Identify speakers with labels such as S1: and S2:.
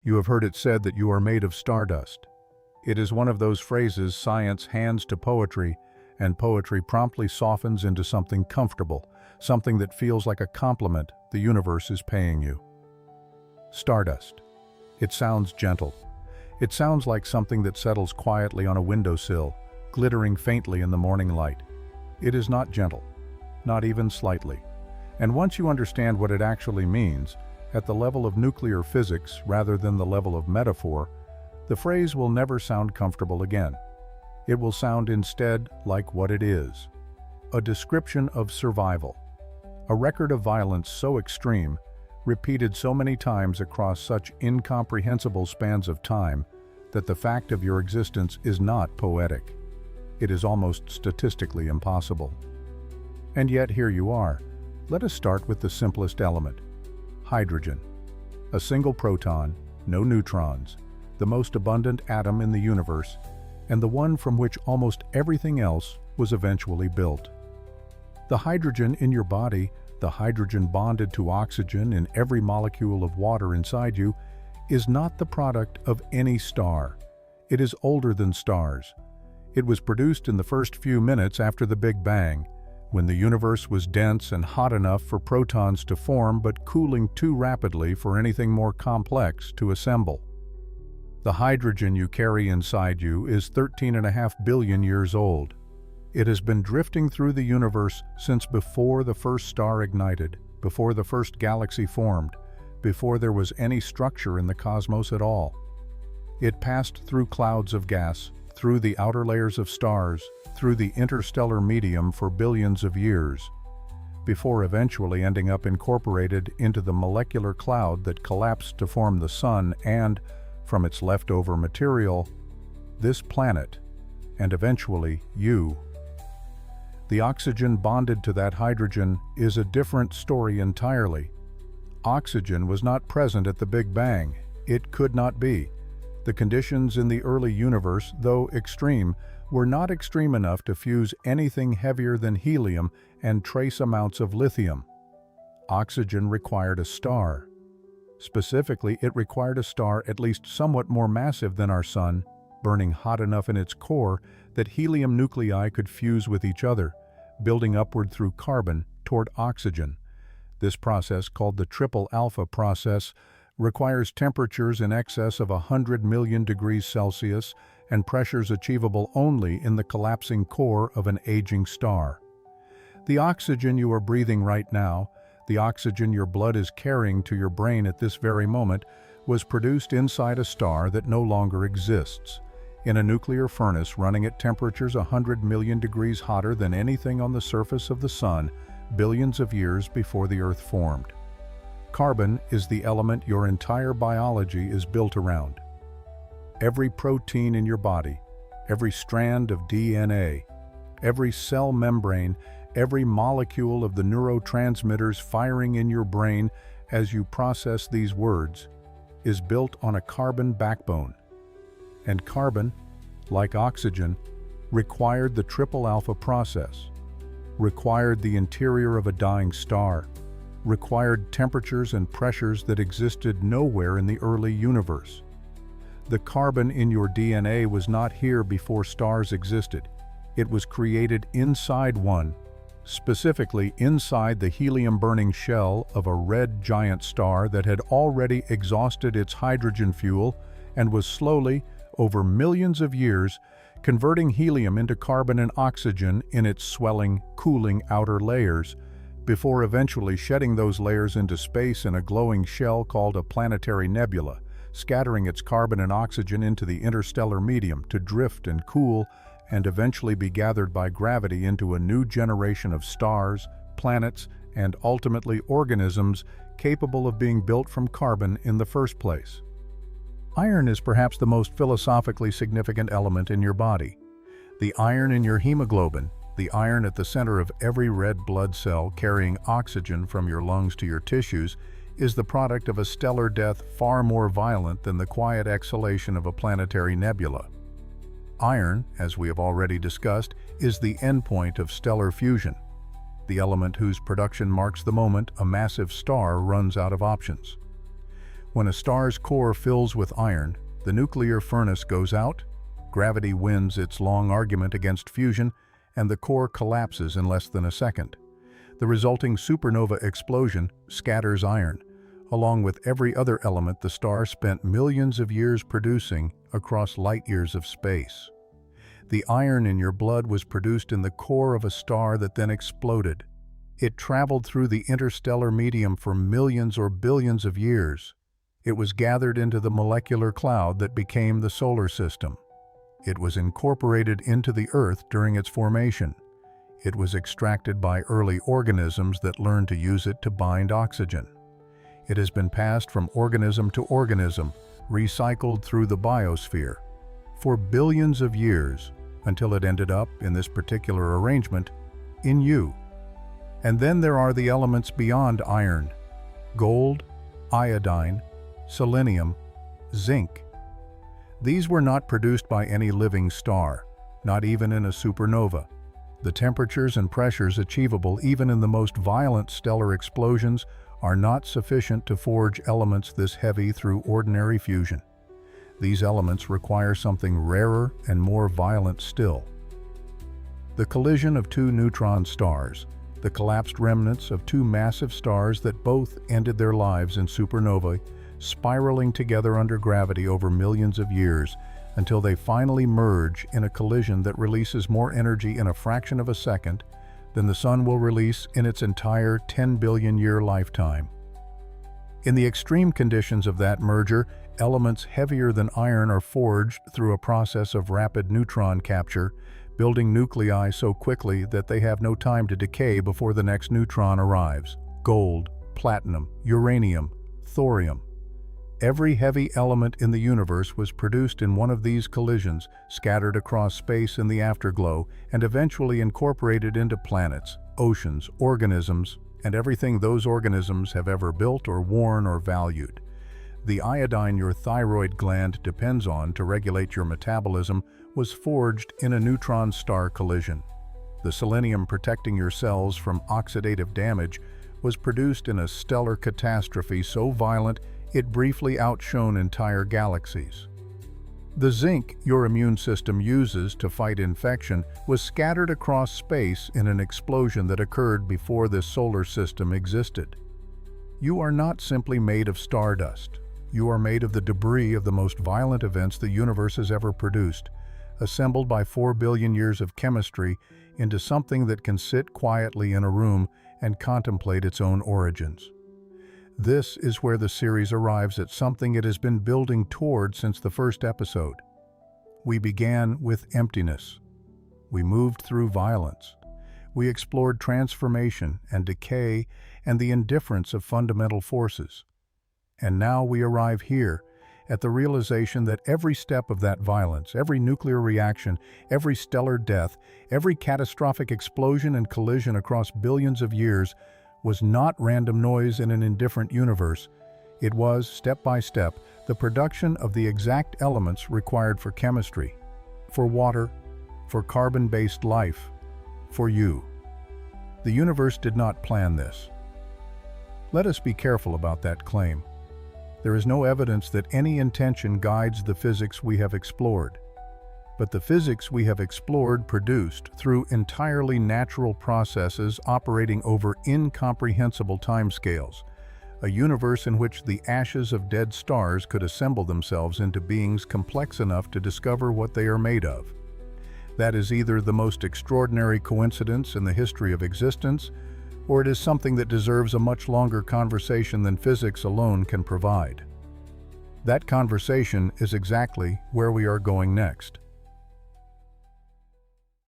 S1: You have heard it said that you are made of stardust. It is one of those phrases science hands to poetry, and poetry promptly softens into something comfortable, something that feels like a compliment the universe is paying you. Stardust. It sounds gentle. It sounds like something that settles quietly on a windowsill, glittering faintly in the morning light. It is not gentle, not even slightly. And once you understand what it actually means, at the level of nuclear physics rather than the level of metaphor, the phrase will never sound comfortable again. It will sound instead like what it is: a description of survival, a record of violence so extreme, repeated so many times across such incomprehensible spans of time, that the fact of your existence is not poetic. It is almost statistically impossible. And yet here you are. Let us start with the simplest element: hydrogen. A single proton, no neutrons, the most abundant atom in the universe, and the one from which almost everything else was eventually built. The hydrogen in your body, the hydrogen bonded to oxygen in every molecule of water inside you, is not the product of any star. It is older than stars. It was produced in the first few minutes after the Big Bang, when the universe was dense and hot enough for protons to form but cooling too rapidly for anything more complex to assemble. The hydrogen you carry inside you is 13.5 billion years old. It has been drifting through the universe since before the first star ignited, before the first galaxy formed, before there was any structure in the cosmos at all. It passed through clouds of gas, through the outer layers of stars, through the interstellar medium for billions of years, before eventually ending up incorporated into the molecular cloud that collapsed to form the Sun and, from its leftover material, this planet, and eventually you. The oxygen bonded to that hydrogen is a different story entirely. Oxygen was not present at the Big Bang. It could not be. The conditions in the early universe, though extreme, were not extreme enough to fuse anything heavier than helium and trace amounts of lithium. Oxygen required a star. Specifically, it required a star at least somewhat more massive than our Sun, burning hot enough in its core that helium nuclei could fuse with each other, building upward through carbon toward oxygen. This process, called the triple alpha process, requires temperatures in excess of 100 million degrees Celsius and pressures achievable only in the collapsing core of an aging star. The oxygen you are breathing right now, the oxygen your blood is carrying to your brain at this very moment, was produced inside a star that no longer exists, in a nuclear furnace running at temperatures 100 million degrees hotter than anything on the surface of the Sun, billions of years before the Earth formed. Carbon is the element your entire biology is built around. Every protein in your body, every strand of DNA, every cell membrane, every molecule of the neurotransmitters firing in your brain as you process these words, is built on a carbon backbone. And carbon, like oxygen, required the triple alpha process, required the interior of a dying star, required temperatures and pressures that existed nowhere in the early universe. The carbon in your DNA was not here before stars existed. It was created inside one, specifically inside the helium-burning shell of a red giant star that had already exhausted its hydrogen fuel and was slowly, over millions of years, converting helium into carbon and oxygen in its swelling, cooling outer layers, before eventually shedding those layers into space in a glowing shell called a planetary nebula, scattering its carbon and oxygen into the interstellar medium to drift and cool and eventually be gathered by gravity into a new generation of stars, planets, and ultimately organisms capable of being built from carbon in the first place. Iron is perhaps the most philosophically significant element in your body. The iron in your hemoglobin, the iron at the center of every red blood cell carrying oxygen from your lungs to your tissues, is the product of a stellar death far more violent than the quiet exhalation of a planetary nebula. Iron, as we have already discussed, is the endpoint of stellar fusion, the element whose production marks the moment a massive star runs out of options. When a star's core fills with iron, the nuclear furnace goes out, gravity wins its long argument against fusion, and the core collapses in less than a second. The resulting supernova explosion scatters iron, along with every other element the star spent millions of years producing across light years of space. The iron in your blood was produced in the core of a star that then exploded. It traveled through the interstellar medium for millions or billions of years. It was gathered into the molecular cloud that became the solar system. It was incorporated into the Earth during its formation. It was extracted by early organisms that learned to use it to bind oxygen. It has been passed from organism to organism, recycled through the biosphere, for billions of years, until it ended up, in this particular arrangement, in you. And then there are the elements beyond iron: gold, iodine, selenium, zinc. These were not produced by any living star, not even in a supernova. The temperatures and pressures achievable even in the most violent stellar explosions are not sufficient to forge elements this heavy through ordinary fusion. These elements require something rarer and more violent still. The collision of two neutron stars, the collapsed remnants of two massive stars that both ended their lives in supernovae, spiraling together under gravity over millions of years until they finally merge in a collision that releases more energy in a fraction of a second than the Sun will release in its entire 10 billion year lifetime. In the extreme conditions of that merger, elements heavier than iron are forged through a process of rapid neutron capture, building nuclei so quickly that they have no time to decay before the next neutron arrives. Gold, platinum, uranium, thorium. Every heavy element in the universe was produced in one of these collisions, scattered across space in the afterglow, and eventually incorporated into planets, oceans, organisms, and everything those organisms have ever built or worn or valued. The iodine your thyroid gland depends on to regulate your metabolism was forged in a neutron star collision. The selenium protecting your cells from oxidative damage was produced in a stellar catastrophe so violent it briefly outshone entire galaxies. The zinc your immune system uses to fight infection was scattered across space in an explosion that occurred before this solar system existed. You are not simply made of stardust. You are made of the debris of the most violent events the universe has ever produced, assembled by 4 billion years of chemistry into something that can sit quietly in a room and contemplate its own origins. This is where the series arrives at something it has been building toward since the first episode. We began with emptiness. We moved through violence. We explored transformation and decay and the indifference of fundamental forces. And now we arrive here, at the realization that every step of that violence, every nuclear reaction, every stellar death, every catastrophic explosion and collision across billions of years was not random noise in an indifferent universe. It was, step by step, the production of the exact elements required for chemistry, for water, for carbon-based life, for you. The universe did not plan this. Let us be careful about that claim. There is no evidence that any intention guides the physics we have explored. But the physics we have explored produced through entirely natural processes operating over incomprehensible timescales, a universe in which the ashes of dead stars could assemble themselves into beings complex enough to discover what they are made of. That is either the most extraordinary coincidence in the history of existence, or it is something that deserves a much longer conversation than physics alone can provide. That conversation is exactly where we are going next.